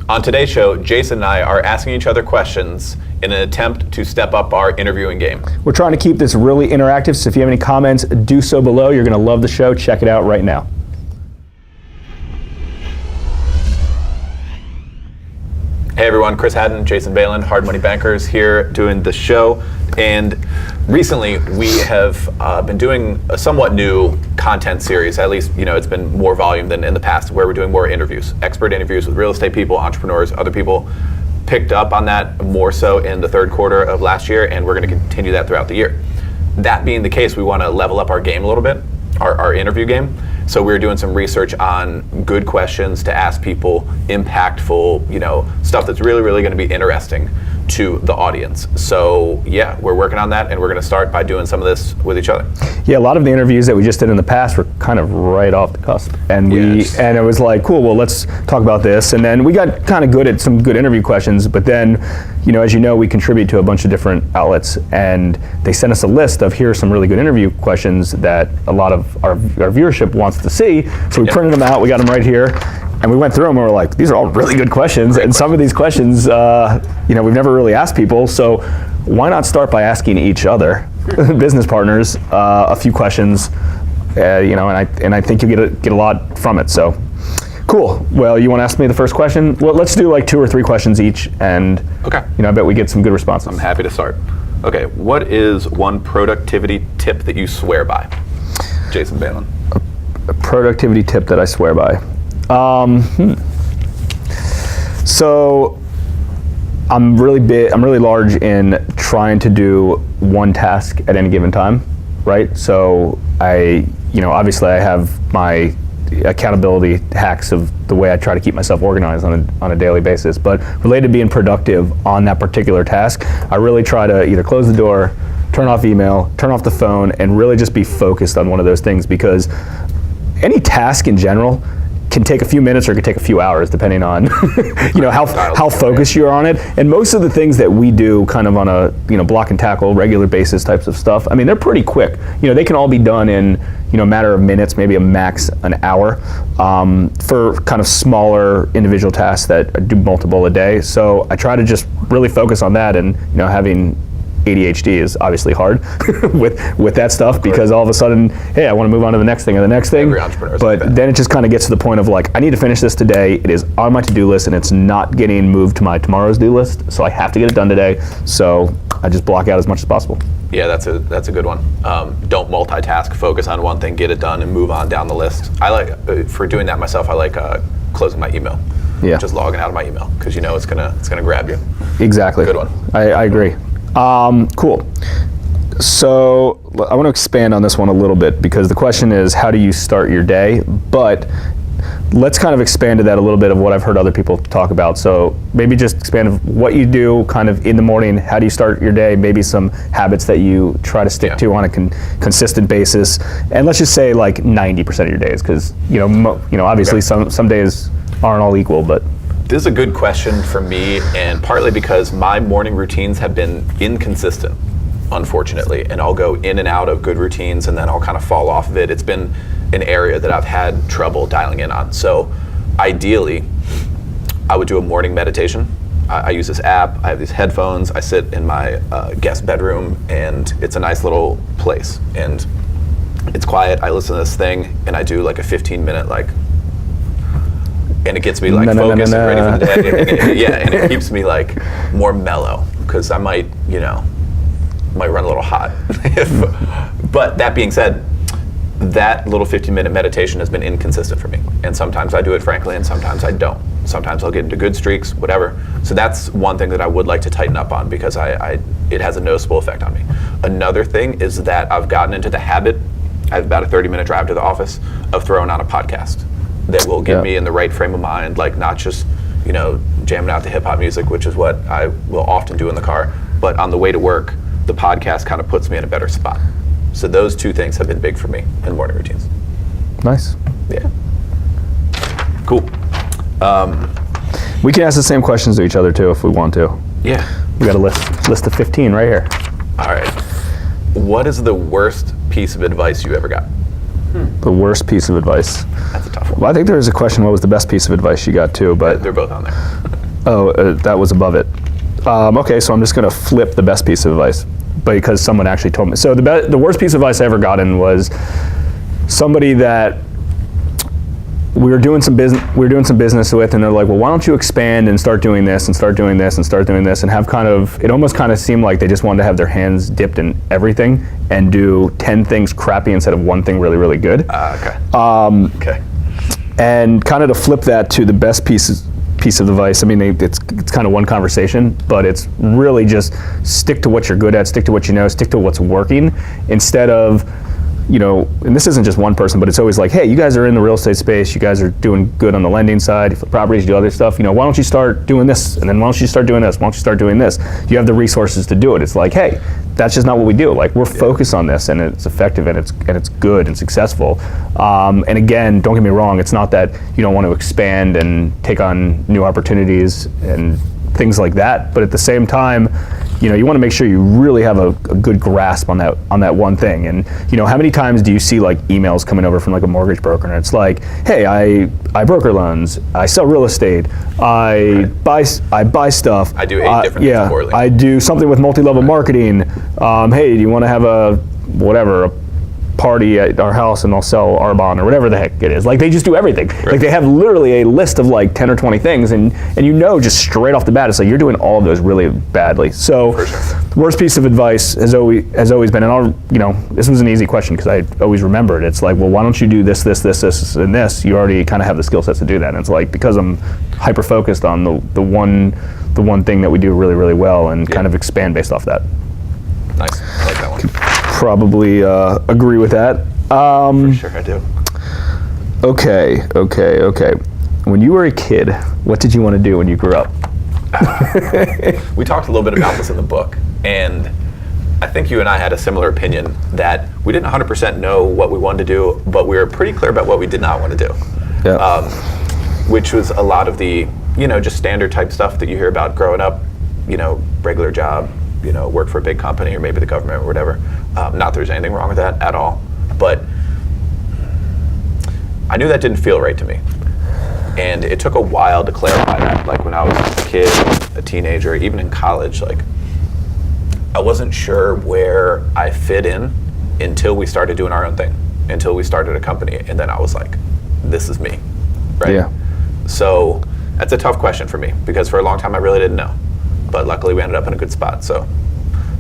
On today's show, Jason and I are asking each other questions in an attempt to step up our interviewing game. We're trying to keep this really interactive, so if you have any comments, do so below. You're going to love the show. Check it out right now. Hey everyone, Chris Haddon, Jason Balin, Hard Money Bankers here doing the show. And recently we have been doing a somewhat new content series, at least it's been more volume than in the past, where we're doing more interviews, expert interviews with real estate people, entrepreneurs, other people. Picked up on that more so in the third quarter of last year, and we're going to continue that throughout the year. That being the case, we want to level up our game a little bit, our interview game. So we're doing some research on good questions to ask people, impactful, stuff that's really, really going to be interesting to the audience. So yeah, we're working on that, and we're going to start by doing some of this with each other. Yeah, a lot of the interviews that we just did in the past were kind of right off the cusp, and and it was like, cool, well, let's talk about this. And then we got kind of good at some good interview questions, but then, as you know, we contribute to a bunch of different outlets, and they sent us a list of here are some really good interview questions that a lot of our viewership wants to see. So we printed them out, we got them right here, and we went through them and we're like, these are all really good questions. And some of these questions, we've never really asked people, so why not start by asking each other, business partners, a few questions, and I think you get a lot from it. So cool. Well, you want to ask me the first question? Well, let's do like 2 or 3 questions each, and okay. I bet we get some good responses. I'm happy to start. Okay, what is one productivity tip that you swear by? Jason Balin. A productivity tip that I swear by. So I'm really large in trying to do one task at any given time, right? So obviously I have my accountability hacks of the way I try to keep myself organized on a daily basis, but related to being productive on that particular task, I really try to either close the door, turn off email, turn off the phone, and really just be focused on one of those things, because any task in general can take a few minutes or it can take a few hours, depending on how focused you are on it. And most of the things that we do kind of on a block and tackle, regular basis types of stuff, they're pretty quick. They can all be done in a matter of minutes, maybe a max an hour, for kind of smaller individual tasks that I do multiple a day. So I try to just really focus on that, and having ADHD is obviously hard with that stuff, because all of a sudden, hey, I want to move on to the next thing or the next thing. Every entrepreneur is but like that. Then it just kind of gets to the point of like, I need to finish this today. It is on my to-do list, and it's not getting moved to my tomorrow's do list. So I have to get it done today. So I just block out as much as possible. Yeah, that's a good one. Don't multitask. Focus on one thing, get it done, and move on down the list. I like for doing that myself. I like closing my email. Yeah. Just logging out of my email, because it's gonna grab you. Exactly. Good one. I agree. Cool. So I want to expand on this one a little bit, because the question is, how do you start your day? But let's kind of expand to that a little bit of what I've heard other people talk about. So maybe just expand of what you do kind of in the morning. How do you start your day? Maybe some habits that you try to stick to on a consistent basis. And let's just say like 90% of your days, because obviously some days aren't all equal, but. This is a good question for me, and partly because my morning routines have been inconsistent, unfortunately, and I'll go in and out of good routines, and then I'll kind of fall off of it. It's been an area that I've had trouble dialing in on. So ideally, I would do a morning meditation. I use this app, I have these headphones, I sit in my guest bedroom, and it's a nice little place. And it's quiet, I listen to this thing, and I do like a 15-minute and it gets me focused and ready for the day. And it keeps me more mellow, because I might run a little hot. But that being said, that little 15-minute meditation has been inconsistent for me. And sometimes I do it, frankly, and sometimes I don't. Sometimes I'll get into good streaks, whatever. So that's one thing that I would like to tighten up on, because it has a noticeable effect on me. Another thing is that I've gotten into the habit, I have about a 30-minute drive to the office, of throwing on a podcast that will get me in the right frame of mind, not just, jamming out the hip hop music, which is what I will often do in the car, but on the way to work, the podcast kind of puts me in a better spot. So those 2 things have been big for me in morning routines. Nice. Yeah. Cool. We can ask the same questions to each other too if we want to. Yeah. We got a list of 15 right here. All right. What is the worst piece of advice you ever got? The worst piece of advice. That's a tough one. Well, I think there was a question, what was the best piece of advice you got too, but they're both on there. That was above it. Okay, so I'm just going to flip the best piece of advice because someone actually told me. So the worst piece of advice I ever gotten was somebody that we were doing some business with, and they're like, well, why don't you expand and start doing this and start doing this and start doing this, and have it almost kind of seemed like they just wanted to have their hands dipped in everything and do 10 things crappy instead of one thing really, really good. Okay. And kind of to flip that to the best piece of advice, I mean, it's kind of one conversation, but it's really just stick to what you're good at, stick to what you know, stick to what's working, instead of, and this isn't just one person, but it's always like, hey, you guys are in the real estate space, you guys are doing good on the lending side, you flip properties, you do other stuff, why don't you start doing this, and then why don't you start doing this, why don't you start doing this? You have the resources to do it. It's like, hey, that's just not what we do. Like, we're focused on this, and it's effective, and it's good and successful. And again, don't get me wrong, it's not that you don't want to expand and take on new opportunities and things like that, but at the same time, you want to make sure you really have a good grasp on that one thing. And how many times do you see like emails coming over from like a mortgage broker, and it's like, hey, I broker loans, I sell real estate, I buy stuff, I do 8 different things poorly. I do something with multi-level marketing. Hey, do you want to have a party at our house and I'll sell Arbonne or whatever the heck it is. Like, they just do everything. Right. Like, they have literally a list of like 10 or 20 things, and just straight off the bat, it's like you're doing all of those really badly. So the worst piece of advice has always been, and this was an easy question because I always remembered. It's like, well, why don't you do this, and this? You already kind of have the skill sets to do that. And it's like, because I'm hyper focused on the one thing that we do really, really well, and kind of expand based off that. Nice, I like that one. Probably agree with that. For sure I do. Okay. When you were a kid, what did you want to do when you grew up? We talked a little bit about this in the book, and I think you and I had a similar opinion that we didn't 100% know what we wanted to do, but we were pretty clear about what we did not want to do. Yeah. Which was a lot of the, just standard type stuff that you hear about growing up, regular job, work for a big company or maybe the government or whatever. Not that there's anything wrong with that at all, but I knew that didn't feel right to me. And it took a while to clarify that. Like, when I was a kid, a teenager, even in college, like, I wasn't sure where I fit in until we started doing our own thing, until we started a company, and then I was like, this is me, right? Yeah. So that's a tough question for me, because for a long time I really didn't know. But luckily we ended up in a good spot, so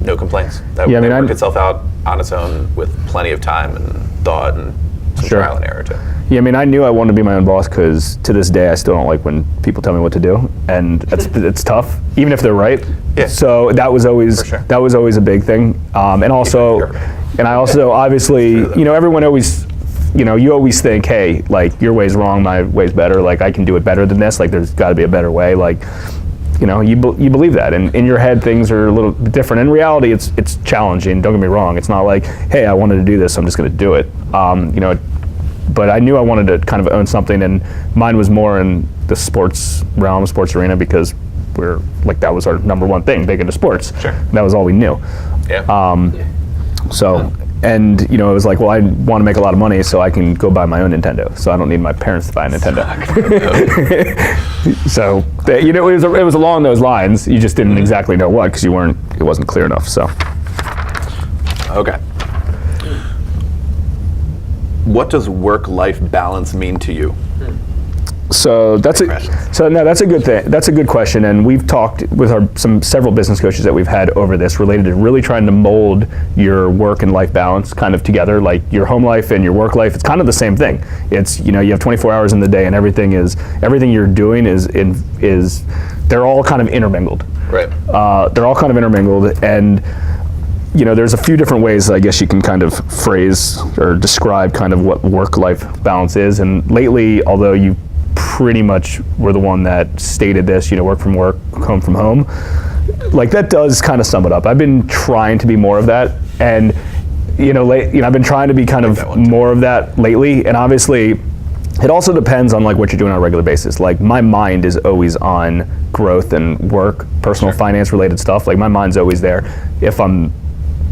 no complaints. That worked itself out on its own with plenty of time and thought and some trial and error too. Yeah, I knew I wanted to be my own boss, because to this day I still don't like when people tell me what to do, and it's tough, even if they're right. Yeah. So that was always a big thing, and also obviously, everyone always, you always think, hey, like, your way's wrong, my way's better. Like, I can do it better than this. Like, there's got to be a better way. Like, you believe that, and in your head things are a little bit different. In reality, it's challenging. Don't get me wrong. It's not like, hey, I wanted to do this, so I'm just going to do it. But I knew I wanted to kind of own something, and mine was more in the sports realm, sports arena, because that was our number one thing, big into sports. Sure. That was all we knew. Yeah. And it was like, well, I want to make a lot of money so I can go buy my own Nintendo, so I don't need my parents to buy a Nintendo. So it was along those lines. You just didn't exactly know what, because it wasn't clear enough. So okay. What does work-life balance mean to you? So that's a good thing. That's a good question, and we've talked with several business coaches that we've had over this, related to really trying to mold your work and life balance kind of together, like your home life and your work life. It's kind of the same thing. It's you have 24 hours in the day, and everything you're doing is they're all kind of intermingled. Right. They're all kind of intermingled, and there's a few different ways I guess you can kind of phrase or describe kind of what work-life balance is. And lately, although you pretty much were the one that stated this, work from work, home from home, like, that does kind of sum it up. I've been trying to be more of that, and I've been trying to be kind of more of that lately. And obviously it also depends on like what you're doing on a regular basis. Like, my mind is always on growth and work, personal finance related stuff. Like, my mind's always there. If I'm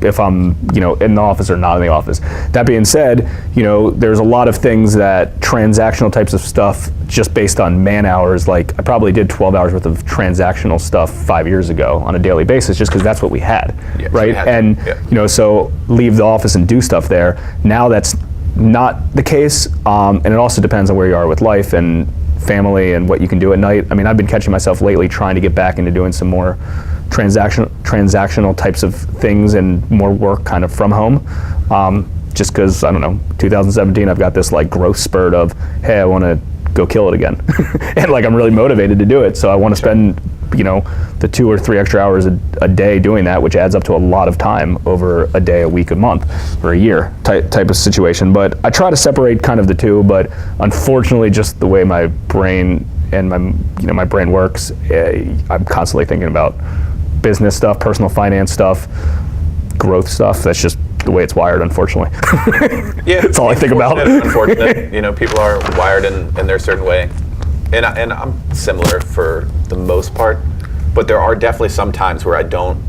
if I'm, in the office or not in the office. That being said, there's a lot of things that transactional types of stuff just based on man hours, like I probably did 12 hours worth of transactional stuff 5 years ago on a daily basis just because that's what we had, right? So leave the office and do stuff there. Now that's not the case, and it also depends on where you are with life and family and what you can do at night. I mean, I've been catching myself lately trying to get back into doing some more transactional types of things and more work kind of from home. Just because, I don't know, 2017, I've got this like growth spurt of, hey, I want to go kill it again. And like I'm really motivated to do it. So I want to spend, the 2 or 3 extra hours a day doing that, which adds up to a lot of time over a day, a week, a month, or a year type of situation. But I try to separate kind of the two, but unfortunately just the way my brain and my brain works, I'm constantly thinking about business stuff, personal finance stuff, growth stuff. That's just the way it's wired, unfortunately. Yeah, that's all I think about. Unfortunate, people are wired in their certain way. And I'm similar for the most part, but there are definitely some times where I don't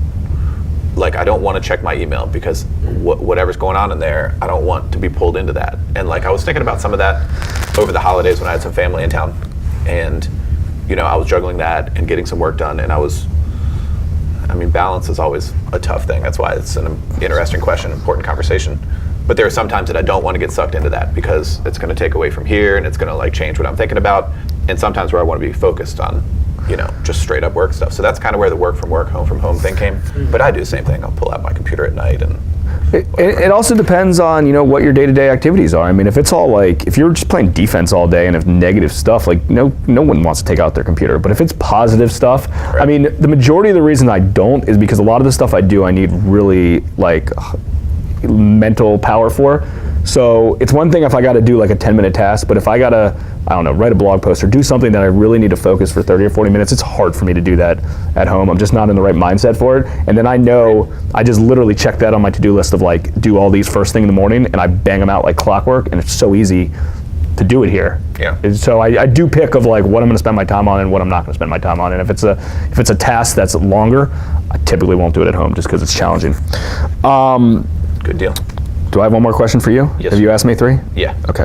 want to check my email because whatever's going on in there, I don't want to be pulled into that. And like I was thinking about some of that over the holidays when I had some family in town, and I was juggling that and getting some work done, and balance is always a tough thing. That's why it's an interesting question, important conversation. But there are some times that I don't want to get sucked into that because it's going to take away from here and it's going to like change what I'm thinking about. And sometimes where I want to be focused on, just straight up work stuff. So that's kind of where the work from work, home from home thing came. But I do the same thing. I'll pull out my computer at night and it also depends on, what your day-to-day activities are. I mean, if it's all like, if you're just playing defense all day and if negative stuff, like no one wants to take out their computer. But if it's positive stuff, right. I mean, the majority of the reason I don't is because a lot of the stuff I do, I need really like mental power for. So it's one thing if I got to do like a 10-minute task, but if I got to, write a blog post or do something that I really need to focus for 30 or 40 minutes, it's hard for me to do that at home. I'm just not in the right mindset for it. And then I know I just literally check that on my to-do list of like, do all these first thing in the morning, and I bang them out like clockwork, and it's so easy to do it here. Yeah. And so I do pick of like what I'm going to spend my time on and what I'm not going to spend my time on. And if it's a task that's longer, I typically won't do it at home just because it's challenging. Good deal. Do I have one more question for you? Yes. Have you asked me 3? Yeah. Okay.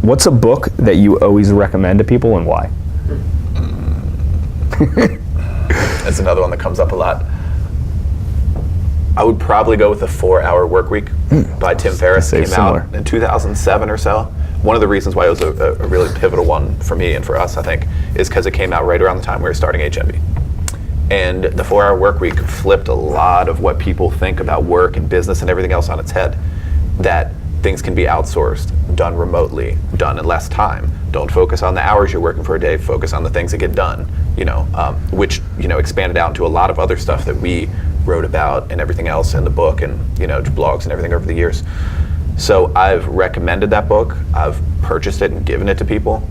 What's a book that you always recommend to people and why? That's another one that comes up a lot. I would probably go with The 4-Hour Workweek by Tim Ferriss. Came out in 2007 or so. One of the reasons why it was a really pivotal one for me and for us, I think, is because it came out right around the time we were starting HMB. And the 4-Hour Workweek flipped a lot of what people think about work and business and everything else on its head. That things can be outsourced, done remotely, done in less time. Don't focus on the hours you're working for a day, focus on the things that get done, which expanded out into a lot of other stuff that we wrote about and everything else in the book and, blogs and everything over the years. So I've recommended that book. I've purchased it and given it to people.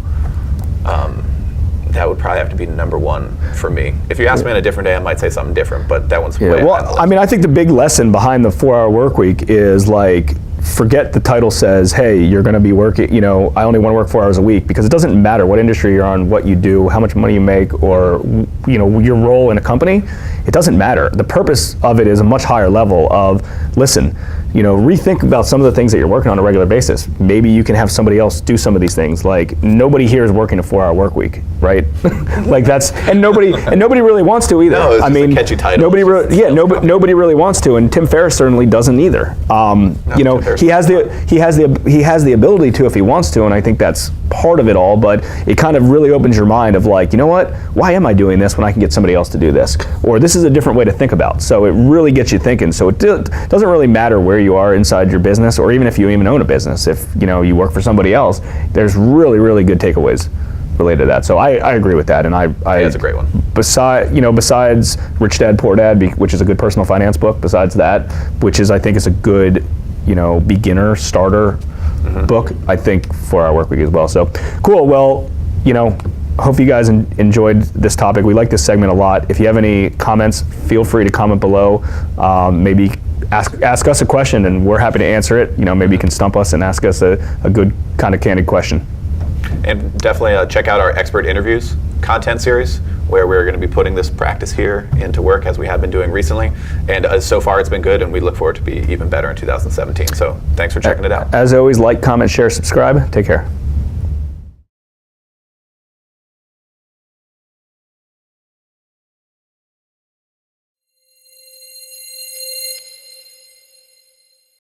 That would probably have to be number one for me. If you ask me on a different day, I might say something different, but that one's way well, I mean, I think the big lesson behind the 4-Hour Workweek is like, forget the title says, hey, you're going to be working, I only want to work 4 hours a week, because it doesn't matter what industry you're on, what you do, how much money you make, or, your role in a company. It doesn't matter. The purpose of it is a much higher level of, listen, rethink about some of the things that you're working on a regular basis. Maybe you can have somebody else do some of these things. Like, nobody here is working a 4-hour work week, right? Like and nobody really wants to either. No, it's just a catchy title. Nobody really wants to, and Tim Ferriss certainly doesn't either. He has the ability to if he wants to, and I think that's part of it all. But it kind of really opens your mind of like, what? Why am I doing this when I can get somebody else to do this? Or this is a different way to think about. So it really gets you thinking. So it doesn't really matter where you are inside your business, or even if you even own a business. If you work for somebody else, there's really, really good takeaways related to that. So I agree with that, and that's a great one. Besides Rich Dad Poor Dad, which is a good personal finance book. Besides that, which is I think is a good beginner starter book. I think 4-Hour Workweek as well. So cool. Well, hope you guys enjoyed this topic. We like this segment a lot. If you have any comments, feel free to comment below. Maybe ask us a question, and we're happy to answer it. Maybe you can stump us and ask us a good kind of candid question. And definitely check out our expert interviews content series. where we're going to be putting this practice here into work as we have been doing recently. And so far it's been good, and we look forward to be even better in 2017. So thanks for checking it out. As always, like, comment, share, subscribe. Take care.